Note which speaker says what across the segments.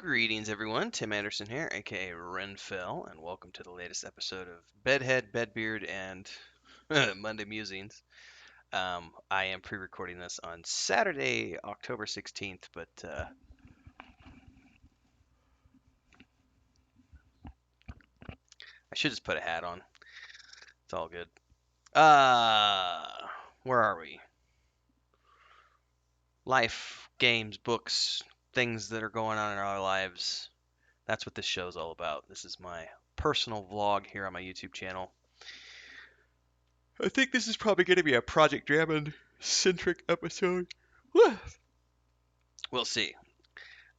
Speaker 1: Greetings, everyone. Tim Anderson here, aka Renfell, and welcome to the latest episode of Bedhead, Bedbeard, and Monday Musings. I am pre-recording this on Saturday, October 16th, but I should just put a hat on. It's all good. Where are we? Life, games, books, things that are going on in our lives. That's what this show's all about. This is my personal vlog here on my YouTube channel. I think this is probably going to be a Project Dramond centric episode. We'll see.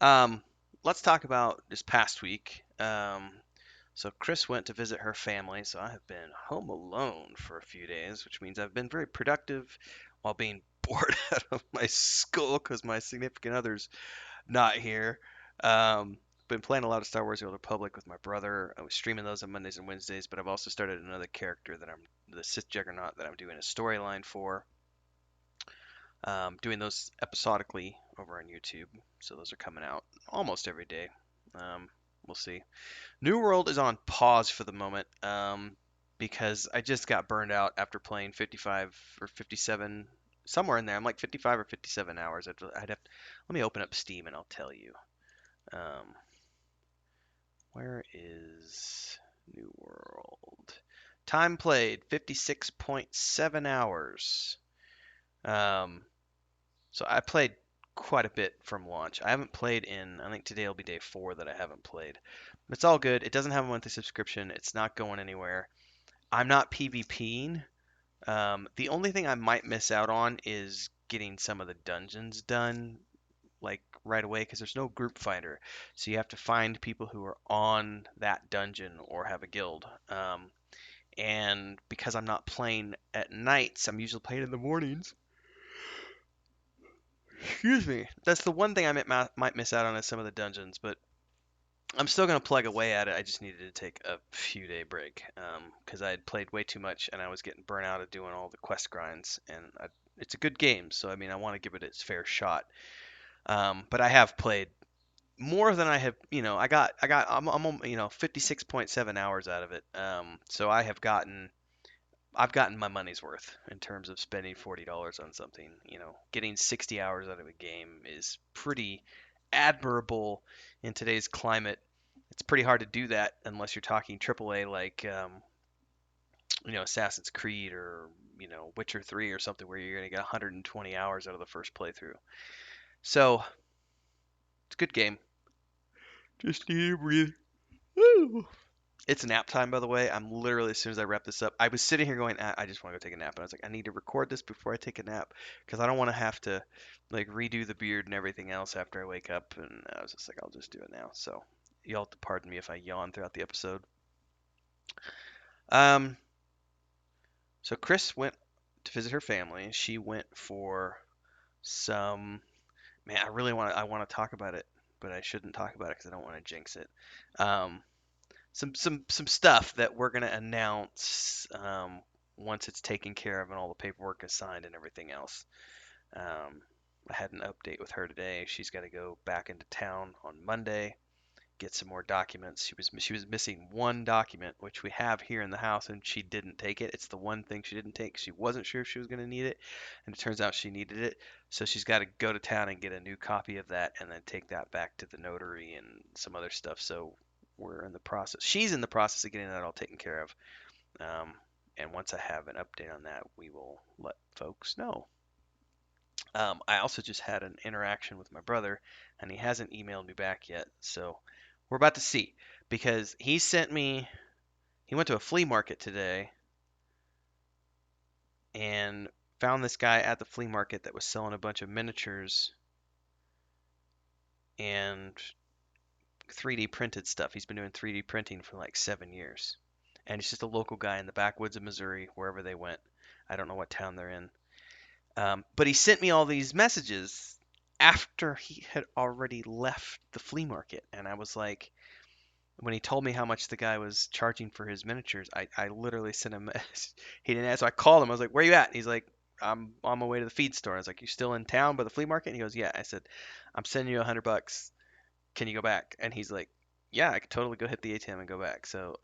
Speaker 1: Um, let's talk about this past week. So Cris went to visit her family, so I have been home alone for a few days, which means I've been very productive while being bored out of my skull because my significant other's not here. Been playing a lot of Star Wars: The Old Republic with my brother. I was streaming those on Mondays and Wednesdays, but I've also started another character that I'm the Sith Juggernaut that I'm doing a storyline for. Doing those episodically over on YouTube, so those are coming out almost every day. We'll see. New World is on pause for the moment because I just got burned out after playing 55 or 57, somewhere in there. I'm like 55 or 57 hours. I'd have let me open up Steam and I'll tell you. Um, where is New World? Time played 56.7 hours. Um, So I played quite a bit from launch. I haven't played in, I think today will be day 4 that I haven't played. It's all good. It doesn't have a monthly subscription. It's not going anywhere. I'm not PvPing. The only thing I might miss out on is getting some of the dungeons done like right away because there's no group finder. So you have to find people who are on that dungeon or have a guild. And because I'm not playing at nights, I'm usually playing in the mornings. Excuse me. That's the one thing I might miss out on is some of the dungeons, but I'm still gonna plug away at it. I just needed to take a few day break because I had played way too much and I was getting burnt out of doing all the quest grinds. And it's a good game, so I mean I want to give it its fair shot. But I have played more than I have. I'm 56.7 hours out of it. So I've gotten my money's worth in terms of spending $40 on something. Getting 60 hours out of a game is pretty admirable in today's climate. It's pretty hard to do that unless you're talking AAA like Assassin's Creed or Witcher 3 or something where you're going to get 120 hours out of the first playthrough. So, it's a good game. Just need to breathe. Woo. It's nap time, by the way. I'm literally, as soon as I wrap this up, I was sitting here going, I just want to go take a nap. And I was like, I need to record this before I take a nap because I don't want to have to like redo the beard and everything else after I wake up. And I was just like, I'll just do it now. So y'all have to pardon me if I yawn throughout the episode. Um, so Cris went to visit her family. She went for some, man, I want to talk about it, but I shouldn't talk about it because I don't want to jinx it. Um, some stuff that we're gonna announce once it's taken care of and all the paperwork is signed and everything else. Um, I had an update with her today. She's got to go back into town on Monday, get some more documents. She was missing one document, which we have here in the house, and she didn't take it. It's the one thing she didn't take. She wasn't sure if she was going to need it, and it turns out she needed it. So she's got to go to town and get a new copy of that, and then take that back to the notary and some other stuff. So we're in the process. She's in the process of getting that all taken care of. Um, and once I have an update on that, we will let folks know. I also just had an interaction with my brother, and he hasn't emailed me back yet. So we're about to see because he went to a flea market today and found this guy at the flea market that was selling a bunch of miniatures and 3D printed stuff. He's been doing 3D printing for like 7 years. And he's just a local guy in the backwoods of Missouri, wherever they went. I don't know what town they're in. But he sent me all these messages after he had already left the flea market. And I was like, when he told me how much the guy was charging for his miniatures, I literally sent him. He didn't answer. I called him. I was like, "Where you at?" And he's like, "I'm on my way to the feed store." I was like, "You still in town by the flea market?" And he goes, "Yeah." I said, "I'm sending you $100 can you go back? And he's like, yeah, I could totally go hit the ATM and go back. So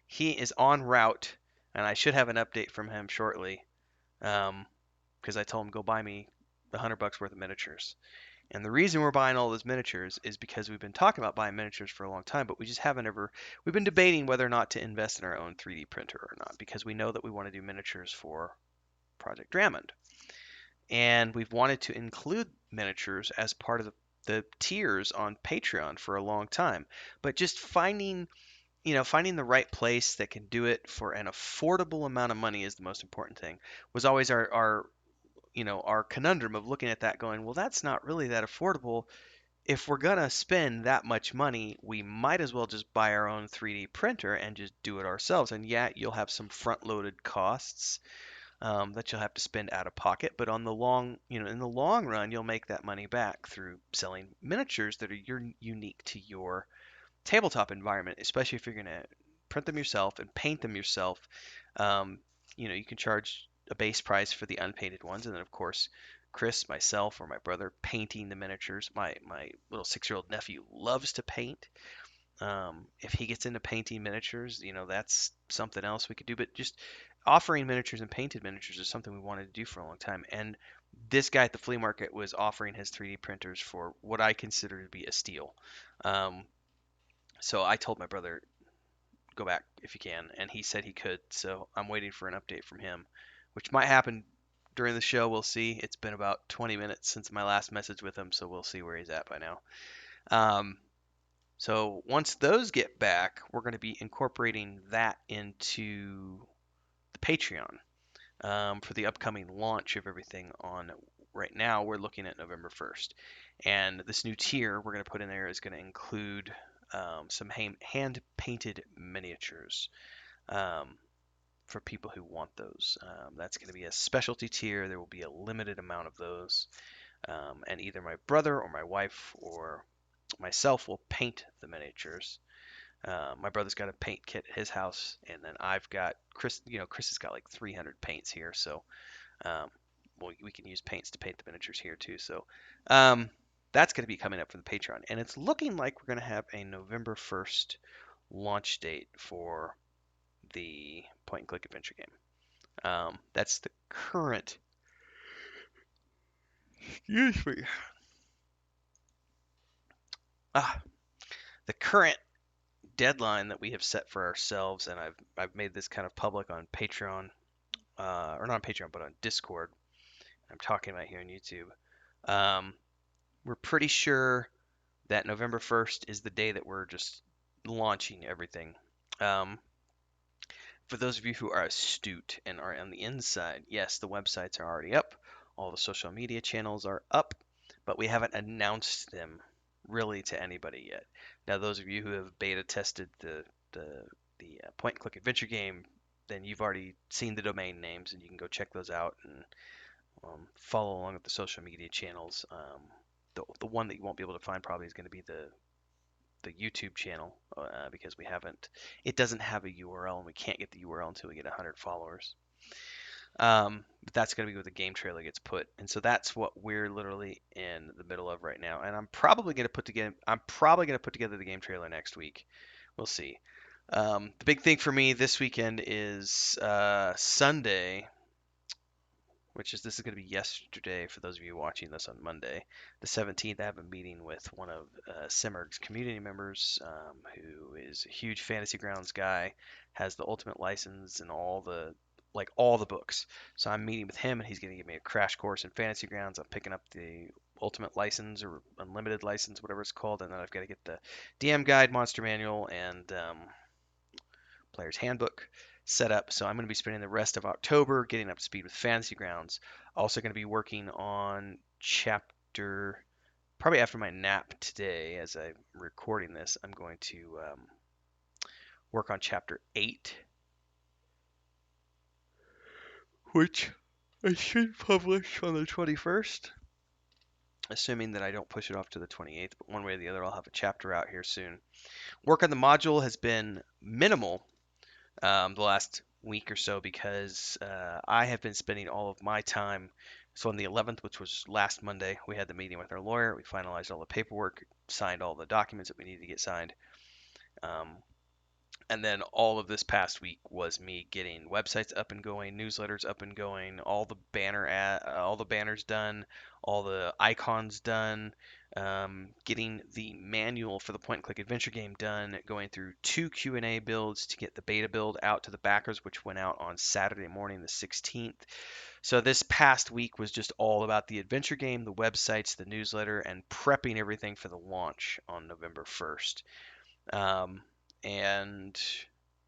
Speaker 1: he is en route, and I should have an update from him shortly. Um, because I told him go buy me $100 worth of miniatures. And the reason we're buying all those miniatures is because we've been talking about buying miniatures for a long time, but we just haven't ever. We've been debating whether or not to invest in our own 3D printer or not because we know that we want to do miniatures for Project Dramond, and we've wanted to include miniatures as part of the tiers on Patreon for a long time. But just finding the right place that can do it for an affordable amount of money is the most important thing. Was always our conundrum of looking at that going, well, that's not really that affordable. If we're gonna spend that much money, we might as well just buy our own 3D printer and just do it ourselves. And yeah, you'll have some front-loaded costs that you'll have to spend out of pocket, but in the long run, you'll make that money back through selling miniatures that are unique to your tabletop environment, especially if you're gonna print them yourself and paint them yourself. Um, you can charge a base price for the unpainted ones, and then of course, Chris, myself, or my brother painting the miniatures. My little 6-year-old nephew loves to paint. If he gets into painting miniatures, that's something else we could do. But just offering miniatures and painted miniatures is something we wanted to do for a long time. And this guy at the flea market was offering his 3D printers for what I consider to be a steal. Um, so I told my brother, go back if you can, and he said he could. So I'm waiting for an update from him, which might happen during the show. We'll see. It's been about 20 minutes since my last message with him, so we'll see where he's at by now. Um, so once those get back, we're going to be incorporating that into the Patreon for the upcoming launch of everything on. Right now, we're looking at November 1st. And this new tier we're going to put in there is going to include some hand painted miniatures um, for people who want those. That's going to be a specialty tier. There will be a limited amount of those. And either my brother or my wife or myself will paint the miniatures. My brother's got a paint kit at his house, and then I've got Chris. Chris has got like 300 paints here, so um, we can use paints to paint the miniatures here too. So um, that's going to be coming up for the Patreon, and it's looking like we're going to have a November 1st launch date for the point and click adventure game. That's the current. Excuse me. Ah, the current deadline that we have set for ourselves, and I've made this kind of public on Patreon, or not on Patreon, but on Discord. I'm talking about here on YouTube. Um, we're pretty sure that November 1st is the day that we're just launching everything. Um, for those of you who are astute and are on the inside, yes, the websites are already up. All the social media channels are up, but we haven't announced them really to anybody yet. Now, those of you who have beta tested the point and click adventure game, then you've already seen the domain names and you can go check those out and follow along with the social media channels. The one that you won't be able to find probably is going to be the YouTube channel because it doesn't have a URL and we can't get the URL until we get 100 followers. But that's going to be where the game trailer gets put, and so that's what we're literally in the middle of right now. And I'm probably going to put together the game trailer next week. We'll see. The big thing for me this weekend is Sunday, which is this is going to be yesterday for those of you watching this on Monday, the 17th. I have a meeting with one of Simmerg's community members, who is a huge Fantasy Grounds guy, has the Ultimate license and all the books. So I'm meeting with him, and he's going to give me a crash course in Fantasy Grounds. I'm picking up the Ultimate license or Unlimited license, whatever it's called, and then I've got to get the DM guide, Monster Manual, and Player's Handbook set up. So I'm going to be spending the rest of October getting up to speed with Fantasy Grounds. Also going to be working on chapter, probably after my nap today as I'm recording this, I'm going to work on chapter 8, which I should publish on the 21st, assuming that I don't push it off to the 28th, but one way or the other, I'll have a chapter out here soon. Work on the module has been minimal the last week or so because I have been spending all of my time So on the 11th, which was last Monday, we had the meeting with our lawyer. We finalized all the paperwork, signed all the documents that we needed to get signed. Um, and then all of this past week was me getting websites up and going, newsletters up and going, all the banners done, all the icons done, getting the manual for the point and click adventure game done, going through 2 Q&A builds to get the beta build out to the backers, which went out on Saturday morning, the 16th. So this past week was just all about the adventure game, the websites, the newsletter, and prepping everything for the launch on November 1st. Um, and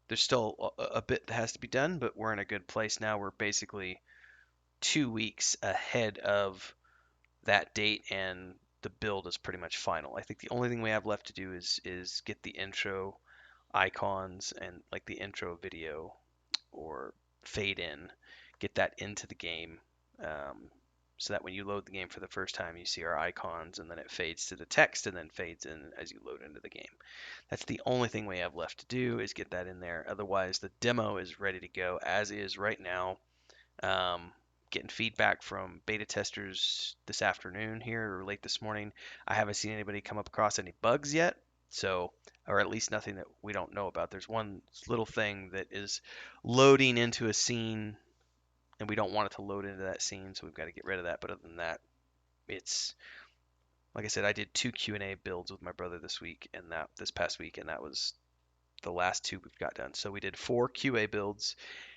Speaker 1: there's still a bit that has to be done, but we're in a good place now. We're basically 2 weeks ahead of that date, and the build is pretty much final. I think the only thing we have left to do is get the intro icons and like the intro video or fade in, get that into the game, um, so that when you load the game for the first time, you see our icons, and then it fades to the text, and then fades in as you load into the game. That's the only thing we have left to do is get that in there. Otherwise, the demo is ready to go as is right now. Um, Getting feedback from beta testers this afternoon here or late this morning. I haven't seen anybody come up across any bugs yet, so or at least nothing that we don't know about. There's one little thing that is loading into a scene and we don't want it to load into that scene, so we've got to get rid of that. But other than that, it's like I said, I did 2 Q&A builds with my brother this past week, and that was the last two we've got done. So we did 4 QA builds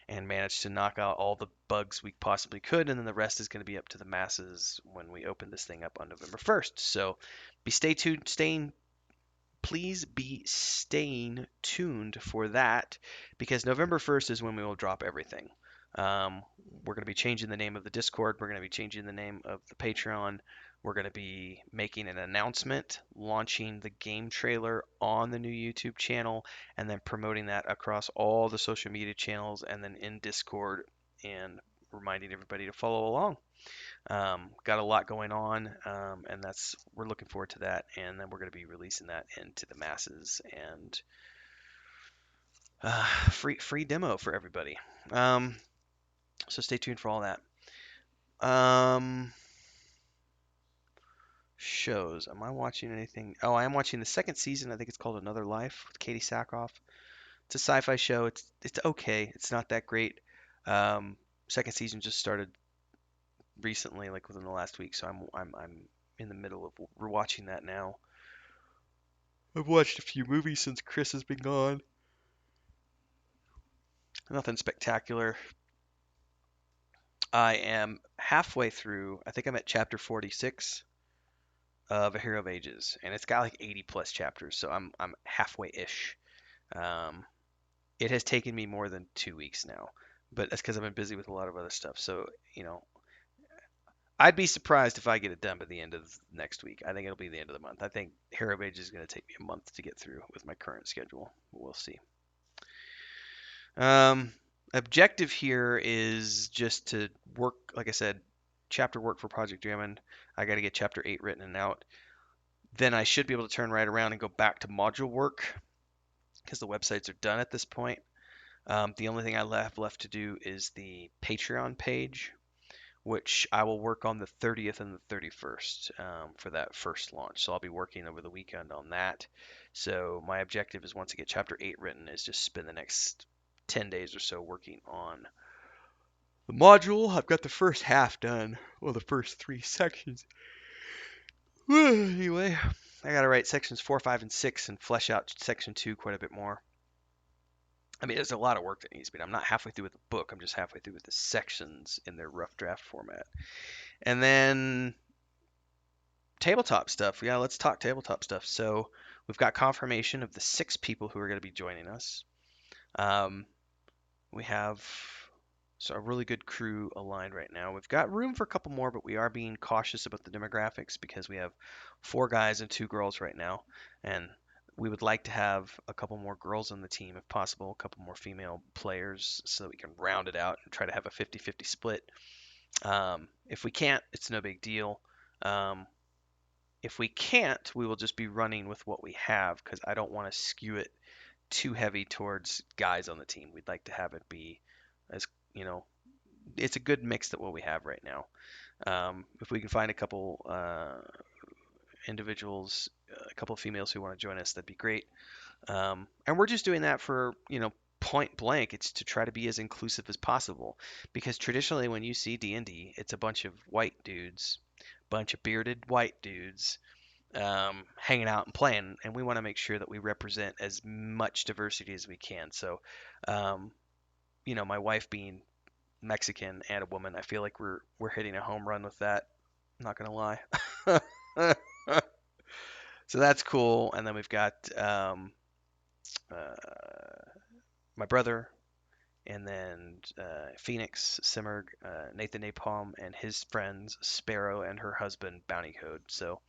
Speaker 1: and managed to knock out all the bugs we possibly could, and then the rest is going to be up to the masses when we open this thing up on November 1st. So stay tuned, please be staying tuned for that because November 1st is when we will drop everything. Um, we're going to be changing the name of the Discord. We're going to be changing the name of the Patreon. We're going to be making an announcement, launching the game trailer on the new YouTube channel, and then promoting that across all the social media channels and then in Discord and reminding everybody to follow along. Got a lot going on, and we're looking forward to that. And then we're going to be releasing that into the masses and free demo for everybody. So stay tuned for all that. Um, Shows. Am I watching anything? Oh, I am watching the second season. I think it's called Another Life with Katie Sackhoff. It's a sci-fi show. It's okay. It's not that great. Second season just started recently, like within the last week, so I'm in the middle of rewatching that now. I've watched a few movies since Cris has been gone. Nothing spectacular. I am halfway through. I think I'm at chapter 46 of A Hero of Ages, and it's got like 80 plus chapters, so I'm halfway-ish. Um, it has taken me more than 2 weeks now, but that's because I've been busy with a lot of other stuff. So you know, I'd be surprised if I get it done by the end of next week. I think it'll be the end of the month. I think Hero of Ages is going to take me a month to get through with my current schedule. We'll see. Um, Objective here is just to work, like I said, chapter work for Project Dramond. I got to get chapter 8 written and out. Then I should be able to turn right around and go back to module work because the websites are done at this point. The only thing I have left to do is the Patreon page, which I will work on the 30th and the 31st for that first launch. So I'll be working over the weekend on that. So my objective is once I get chapter 8 written is just spend the next 10 days or so working on the module. I've got the first half done. Well, the first 3 sections. Anyway, I got to write sections 4, 5, and 6 and flesh out section 2 quite a bit more. I mean, there's a lot of work that needs to be done. I'm not halfway through with the book. I'm just halfway through with the sections in their rough draft format. And then tabletop stuff. Yeah, let's talk tabletop stuff. So we've got confirmation of the 6 people who are going to be joining us. We have a really good crew aligned right now. We've got room for a couple more, but we are being cautious about the demographics because we have 4 guys and 2 girls right now, and we would like to have a couple more girls on the team if possible, a couple more female players so that we can round it out and try to have a 50-50 split. If we can't, it's no big deal. If we can't, we will just be running with what we have because I don't want to skew it too heavy towards guys on the team. We'd like to have it be as, it's a good mix that what we have right now. If we can find a couple individuals, a couple of females who want to join us, that'd be great. And we're just doing that for, point blank. It's to try to be as inclusive as possible. Because traditionally, when you see D&D, it's a bunch of white dudes, bunch of bearded white dudes, hanging out and playing. And we want to make sure that we represent as much diversity as we can. So, um, my wife being Mexican and a woman, I feel like we're hitting a home run with that. I'm not gonna lie. So that's cool. And then we've got uh, my brother, and then Phoenix, Simmerg, Nathan Napalm, and his friends Sparrow and her husband Bounty Code. So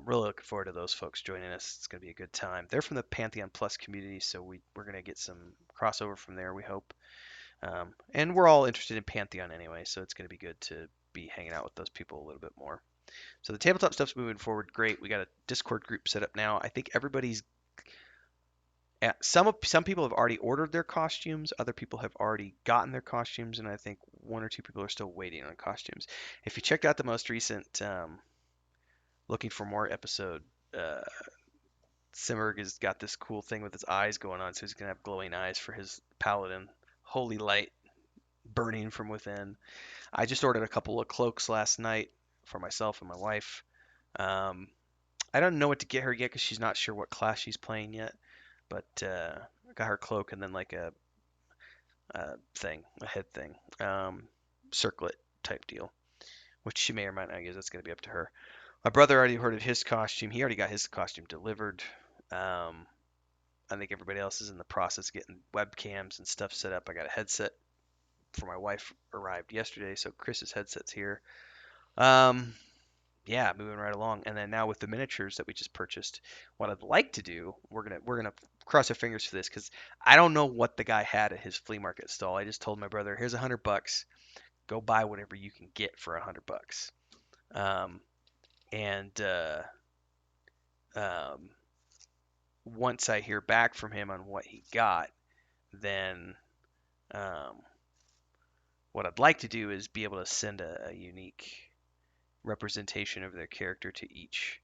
Speaker 1: really looking forward to those folks joining us. It's going to be a good time. They're from the Pantheon Plus community, so we're going to get some crossover from there, we hope. And we're all interested in Pantheon anyway, so it's going to be good to be hanging out with those people a little bit more. So the tabletop stuff's moving forward great. We got a Discord group set up now. I think everybody's some people have already ordered their costumes. Other people have already gotten their costumes, and I think one or two people are still waiting on costumes. If you checked out the most recent looking for more episode, uh, Simmerg has got this cool thing with his eyes going on, so he's gonna have glowing eyes for his paladin. Holy light burning from within. I just ordered a couple of cloaks last night for myself and my wife. Um, I don't know what to get her yet because she's not sure what class she's playing yet. But I got her cloak and then like a head thing, circlet type deal, which she may or might not use. That's going to be up to her. My brother already ordered his costume. He already got his costume delivered. Um, I think everybody else is in the process of getting webcams and stuff set up. I got a headset for my wife arrived yesterday, so Chris's headset's here. Um, yeah, moving right along. And then now with the miniatures that we just purchased, what I'd like to do, we're gonna cross our fingers for this because I don't know what the guy had at his flea market stall. I just told my brother, here's $100, go buy whatever you can get for $100. Um, and um, once I hear back from him on what he got, then um, what I'd like to do is be able to send a unique representation of their character to each.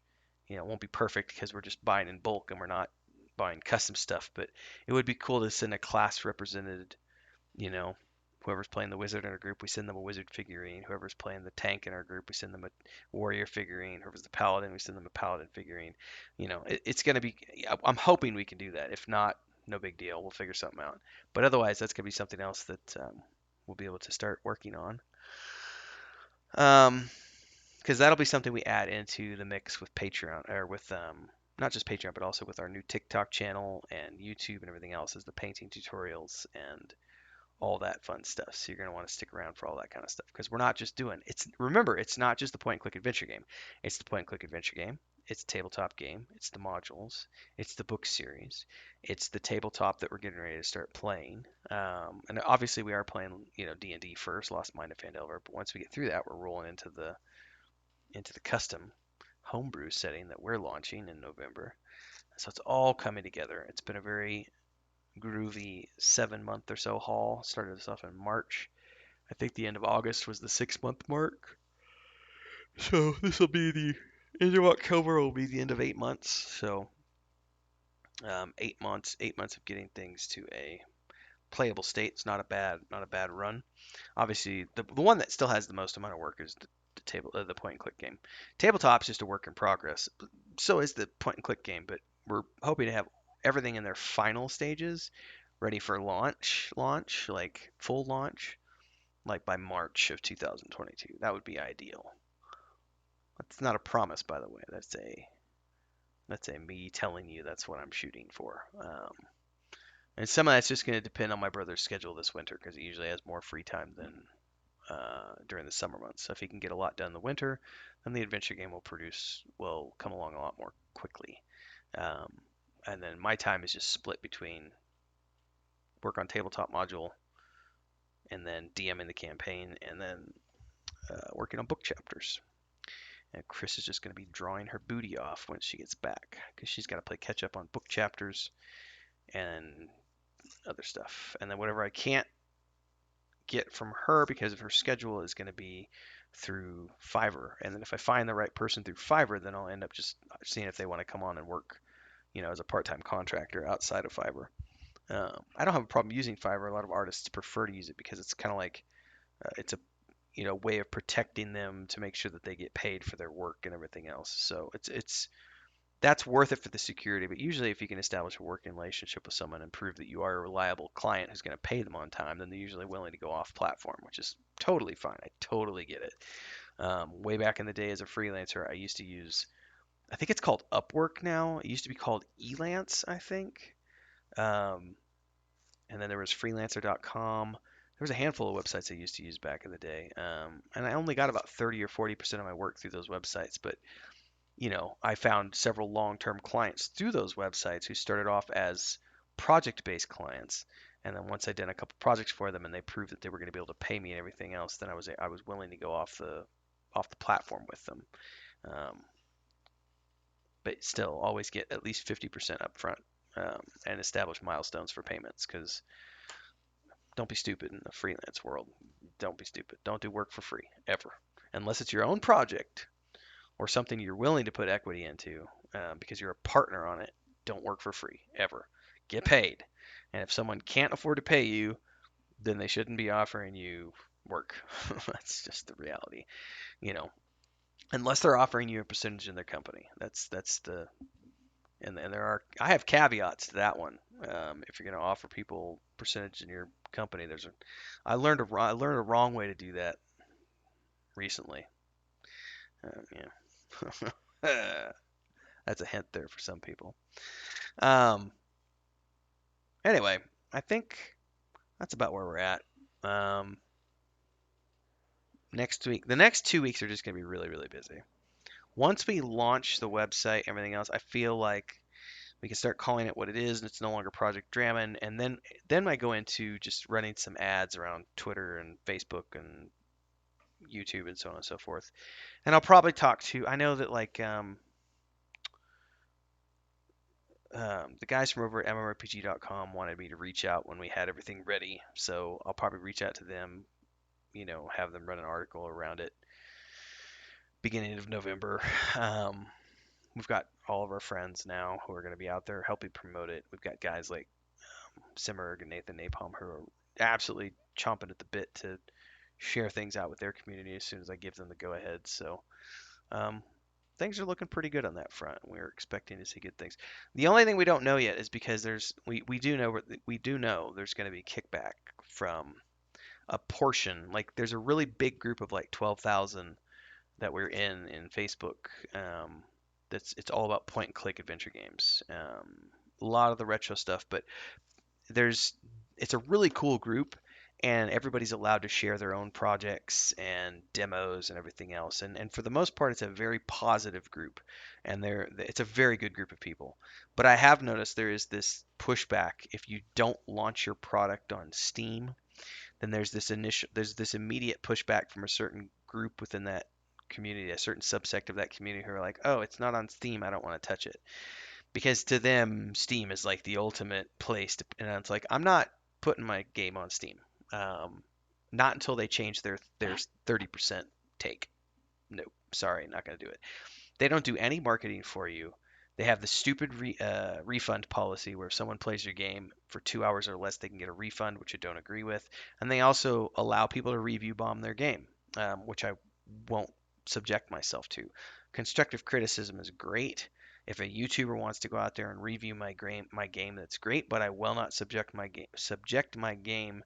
Speaker 1: It won't be perfect because we're just buying in bulk and we're not buying custom stuff, but it would be cool to send a class represented, you know, whoever's playing the wizard in our group, we send them a wizard figurine. Whoever's playing the tank in our group, we send them a warrior figurine. Whoever's the paladin, we send them a paladin figurine. It's going to be, I'm hoping we can do that. If not, no big deal. We'll figure something out. But otherwise, that's going to be something else that we'll be able to start working on. Um, because that'll be something we add into the mix with Patreon or with not just Patreon but also with our new TikTok channel and YouTube and everything else is the painting tutorials and all that fun stuff. So you're going to want to stick around for all that kind of stuff because we're not just doing it's remember it's not just the point and click adventure game. It's the point and click adventure game. It's the tabletop game. It's the modules. It's the book series. It's the tabletop that we're getting ready to start playing. And obviously we are playing, D&D first, Lost Mine of Phandelver. But once we get through that, we're rolling into the custom homebrew setting that we're launching in November. So it's all coming together. It's been a very groovy 7 month or so haul. Started us off in March. I think the end of August was the 6 month mark. So this will be the end of October will be the end of 8 months. So 8 months, 8 months of getting things to a playable state. It's not a bad run. Obviously, the one that still has the most amount of work is the point and click game. Tabletop's just a work in progress. So is the point and click game, but we're hoping to have everything in their final stages ready for launch, like full launch, like by March of 2022. That would be ideal. That's not a promise, by the way. That's a me telling you that's what I'm shooting for. And some of that's just going to depend on my brother's schedule this winter because he usually has more free time than during the summer months. So if he can get a lot done in the winter, then the adventure game will come along a lot more quickly. Um, and then my time is just split between work on tabletop module and then DMing the campaign and then working on book chapters. And Cris is just going to be drawing her booty off when she gets back because she's got to play catch up on book chapters and other stuff. And then whatever I can't get from her because of her schedule is going to be through Fiverr. And then if I find the right person through Fiverr, then I'll end up just seeing if they want to come on and work, as a part-time contractor outside of Fiverr. I don't have a problem using Fiverr. A lot of artists prefer to use it because it's kind of like it's a way of protecting them to make sure that they get paid for their work and everything else. So it's that's worth it for the security. But usually, if you can establish a working relationship with someone and prove that you are a reliable client who's going to pay them on time, then they're usually willing to go off platform, which is totally fine. I totally get it. Way back in the day as a freelancer, I used to use, I think it's called Upwork now. It used to be called Elance, I think. Um, and then there was freelancer.com. There was a handful of websites I used to use back in the day. And I only got about 30 or 40% of my work through those websites. But, I found several long-term clients through those websites who started off as project-based clients. And then once I did a couple projects for them and they proved that they were going to be able to pay me and everything else, then I was willing to go off the platform with them. Um, but still, always get at least 50% upfront, and establish milestones for payments because don't be stupid in the freelance world. Don't be stupid. Don't do work for free ever, unless it's your own project or something you're willing to put equity into, because you're a partner on it. Don't work for free ever. Get paid. And if someone can't afford to pay you, then they shouldn't be offering you work. That's just the reality, you know. Unless they're offering you a percentage in their company. That's the and there are I have caveats to that one. If you're going to offer people percentage in your company, I learned a wrong way to do that recently. Yeah, that's a hint there for some people. Um, anyway, I think that's about where we're at. Um, next week, the next 2 weeks are just going to be really, really busy. Once we launch the website, everything else, I feel like we can start calling it what it is, and it's no longer Project Dramond. And then I go into just running some ads around Twitter and Facebook and YouTube and so on and so forth. And I'll probably talk to. I know that like the guys from over at mmrpg.com wanted me to reach out when we had everything ready, so I'll probably reach out to them. Have them run an article around it beginning of November. Um, we've got all of our friends now who are going to be out there helping promote it. We've got guys like Simmerg and Nathan Napalm who are absolutely chomping at the bit to share things out with their community as soon as I give them the go ahead. So um, things are looking pretty good on that front. We're expecting to see good things. The only thing we don't know yet is because we do know there's going to be kickback from a portion. Like there's a really big group of like 12,000 that we're in Facebook. That's it's all about point and click adventure games. A lot of the retro stuff, but there's it's a really cool group and everybody's allowed to share their own projects and demos and everything else and for the most part it's a very positive group and it's a very good group of people, but I have noticed there is this pushback if you don't launch your product on Steam. Then there's this immediate pushback from a certain group within that community, a certain subsect of that community who are like, oh, it's not on Steam, I don't want to touch it, because to them Steam is like the ultimate place to, and it's like I'm not putting my game on Steam. Um, Not until they change their 30% take. No, sorry, not gonna do it. They don't do any marketing for you. They have the stupid refund policy where if someone plays your game for 2 hours or less, they can get a refund, which I don't agree with. And they also allow people to review bomb their game, which I won't subject myself to. Constructive criticism is great. If a YouTuber wants to go out there and review my game, that's great. But I will not subject my game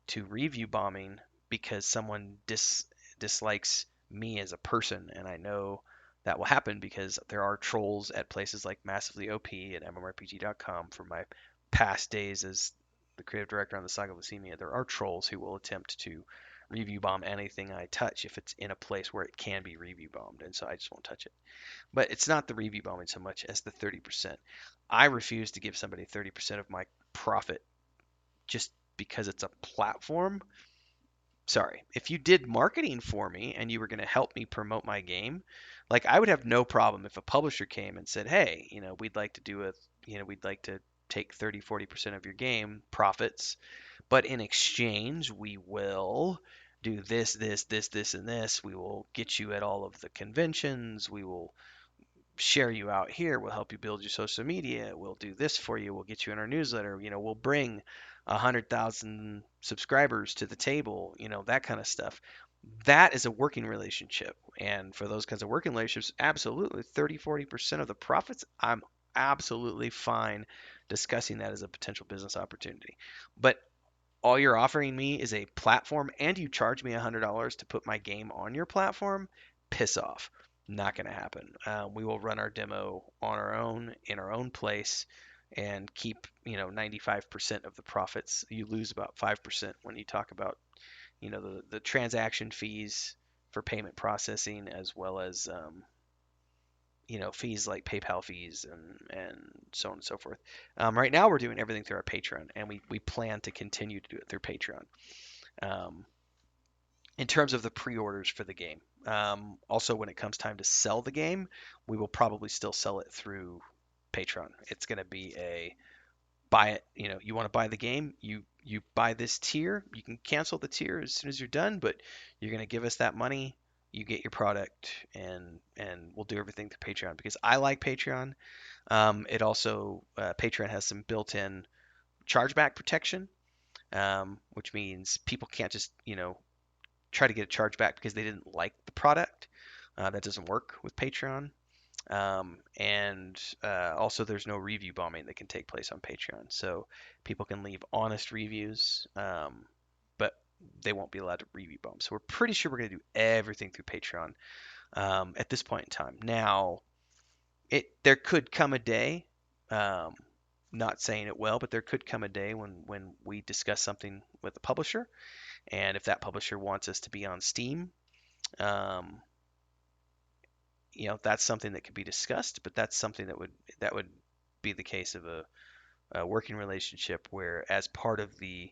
Speaker 1: to review bombing because someone dislikes me as a person, and I know that will happen because there are trolls at places like Massively OP and MMORPG.com from my past days as the creative director on the Saga of Leucemia. There are trolls who will attempt to review bomb anything I touch if it's in a place where it can be review bombed, and so I just won't touch it. But it's not the review bombing so much as the 30%. I refuse to give somebody 30% of my profit just because it's a platform. Sorry, if you did marketing for me and you were going to help me promote my game, like I would have no problem if a publisher came and said, hey, we'd like to we'd like to take 30-40% of your game profits, but in exchange we will do this, this, and this. We will get you at all of the conventions. We will share you out here. We'll help you build your social media. We'll do this for you. We'll get you in our newsletter. We'll bring 100,000 subscribers to the table. That kind of stuff. That is a working relationship. And for those kinds of working relationships, absolutely 30, 40% of the profits, I'm absolutely fine discussing that as a potential business opportunity. But all you're offering me is a platform and you charge me $100 to put my game on your platform, piss off. Not going to happen. We will run our demo on our own in our own place and keep 95% of the profits. You lose about 5% when you talk about the transaction fees for payment processing, as well as fees like PayPal fees and so on and so forth. Right now, we're doing everything through our Patreon, and we plan to continue to do it through Patreon. Um, in terms of the pre-orders for the game, also when it comes time to sell the game, we will probably still sell it through Patreon. It's going to be a buy it. You want to buy the game, you buy this tier. You can cancel the tier as soon as you're done, but you're going to give us that money. You get your product, and we'll do everything through Patreon because I like Patreon. It also Patreon has some built-in chargeback protection, which means people can't just try to get a chargeback because they didn't like the product. That doesn't work with Patreon. And also, there's no review bombing that can take place on Patreon. So people can leave honest reviews, but they won't be allowed to review bomb. So we're pretty sure we're going to do everything through Patreon at this point in time. Now, there could come a day, um, not saying it will, but there could come a day when we discuss something with a publisher, and if that publisher wants us to be on Steam, um, that's something that could be discussed, but that's something that would be the case of a working relationship where, as part of the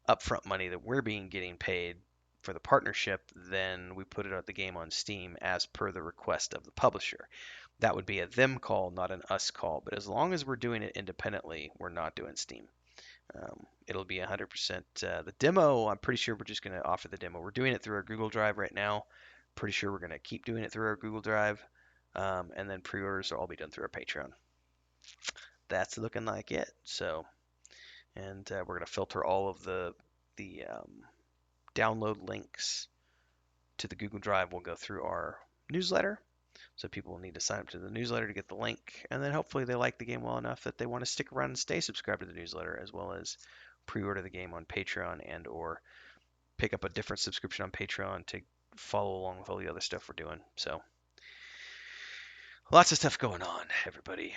Speaker 1: upfront money that we're getting paid for the partnership, then we put it at the game on Steam as per the request of the publisher. That would be a them call, not an us call. But as long as we're doing it independently, we're not doing Steam. It'll be 100% the demo. I'm pretty sure we're just going to offer the demo. We're doing it through our Google Drive right now. Pretty sure we're going to keep doing it through our Google Drive. And then pre-orders will all be done through our Patreon. That's looking like it. So, and we're going to filter all of the download links to the Google Drive. Will go through our newsletter. So people will need to sign up to the newsletter to get the link, and then hopefully they like the game well enough that they want to stick around and stay subscribed to the newsletter, as well as pre-order the game on Patreon and or pick up a different subscription on Patreon to follow along with all the other stuff we're doing. So lots of stuff going on, everybody.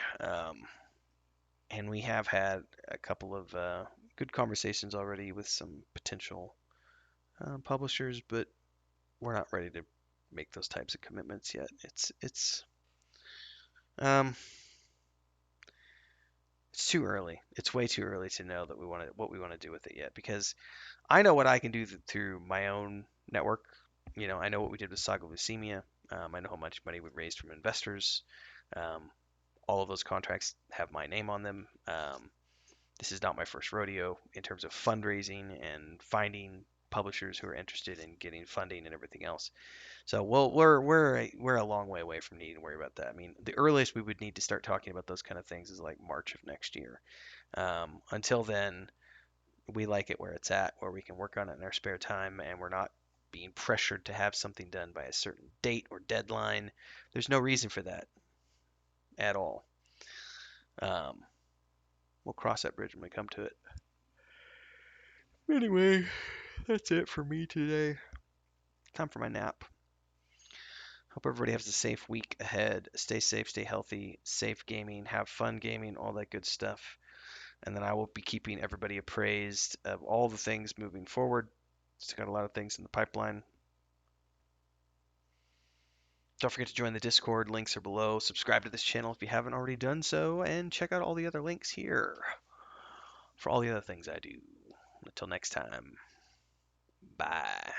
Speaker 1: And we have had a couple of good conversations already with some potential publishers, but we're not ready to make those types of commitments yet. Um, it's too early. It's way too early to know that what we want to do with it yet, because I know what I can do through my own network. I know what we did with Saga Leucemia. I know how much money we raised from investors. Um, all of those contracts have my name on them. This is not my first rodeo in terms of fundraising and finding publishers who are interested in getting funding and everything else. So we're a long way away from needing to worry about that. I mean, the earliest we would need to start talking about those kind of things is like March of next year. Until then, we like it where it's at, where we can work on it in our spare time, and we're not being pressured to have something done by a certain date or deadline. There's no reason for that at all. Um, we'll cross that bridge when we come to it. Anyway, that's it for me today. Time for my nap. Hope everybody has a safe week ahead. Stay safe, stay healthy, safe gaming, have fun gaming, all that good stuff. And then I will be keeping everybody appraised of all the things moving forward. It's got a lot of things in the pipeline. Don't forget to join the Discord. Links are below. Subscribe to this channel if you haven't already done so, and check out all the other links here for all the other things I do. Until next time, bye.